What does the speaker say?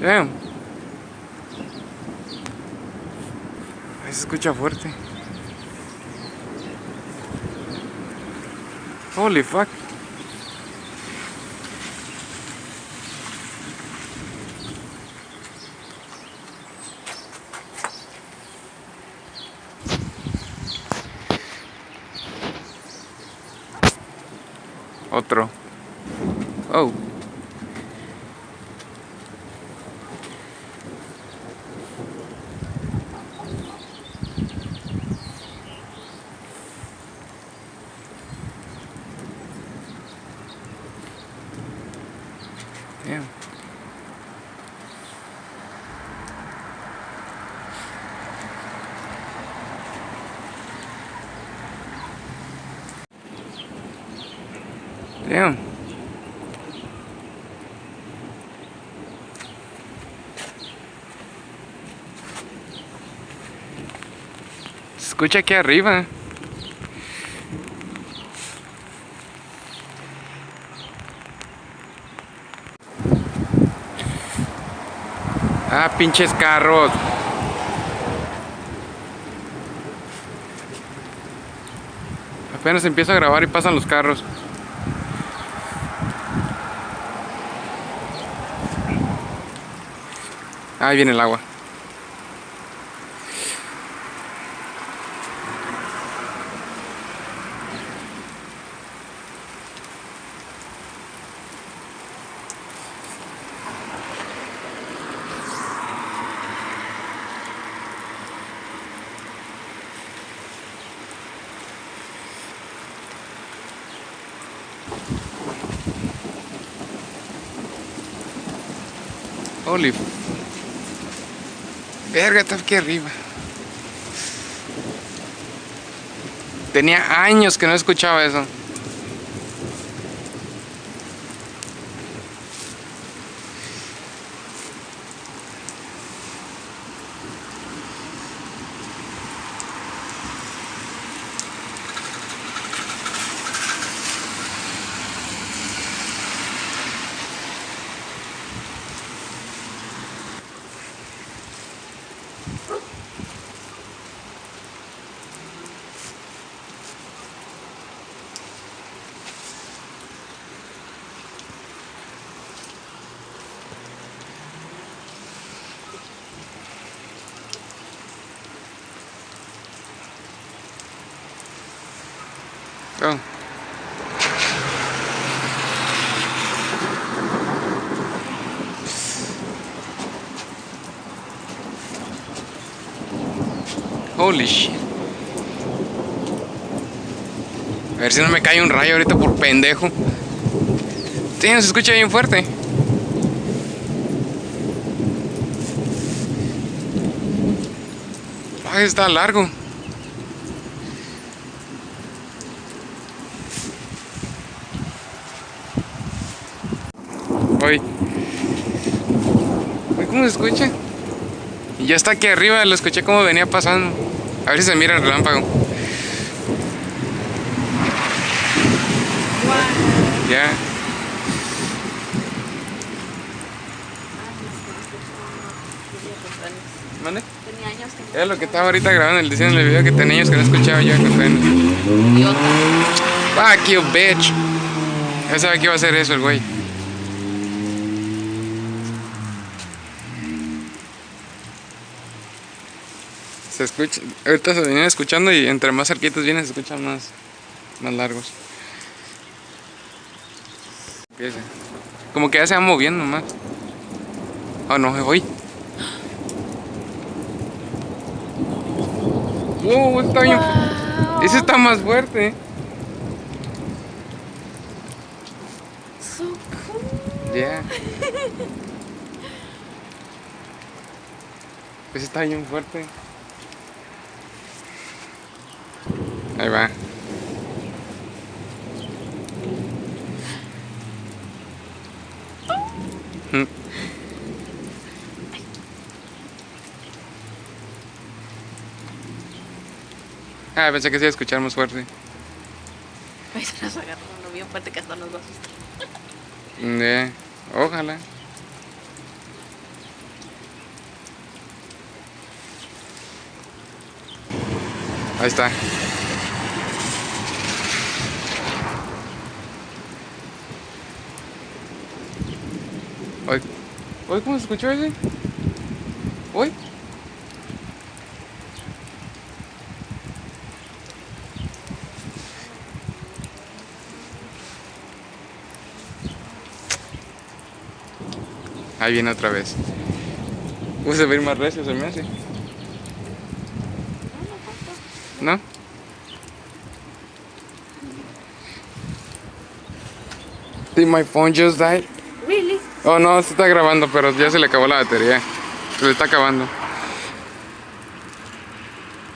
Damn. Ahí se escucha fuerte. Holy fuck. Otro. Oh. Damn. Damn. Se escucha aquí arriba. Ah, pinches carros. Apenas empiezo a grabar y pasan los carros. Ahí viene el agua. Holy. Verga, está aquí arriba. Tenía años que no escuchaba eso. Oh. Holy shit. A ver si no me cae un rayo ahorita por pendejo. Sí, se escucha bien fuerte. Ay, está largo. Oye, ¿cómo se escucha? Y ya está aquí arriba, lo escuché como venía pasando. A ver si se mira el relámpago. Ya. ¿Mande? Tenía años que no. Era lo que estaba ahorita grabando diciendo en el video, que tenía años que no escuchaba yo con frenos. Idiota. Fuck you, bitch. Ya sabía que iba a hacer eso el güey. Se escucha, ahorita se venían escuchando y entre más cerquitos vienen se escuchan más largos. Empieza. Como que ya se va moviendo nomás. Oh no, voy. Wow, está bien. Wow. Ese está más fuerte. So cool. Yeah. Ese está bien fuerte. Ahí va. Ah, pensé que se iba a escuchar más fuerte. Ahí se nos agarró uno bien fuerte que hasta nos va a asustar. Ojalá. Ahí está. Oye, oye, ¿cómo se escuchó ese? Oye. Ahí viene otra vez. Se va a ir más recio, se me hace. ¿No? Did my phone just die? Really? Oh no, se está grabando, pero ya se le acabó la batería. Se le está acabando.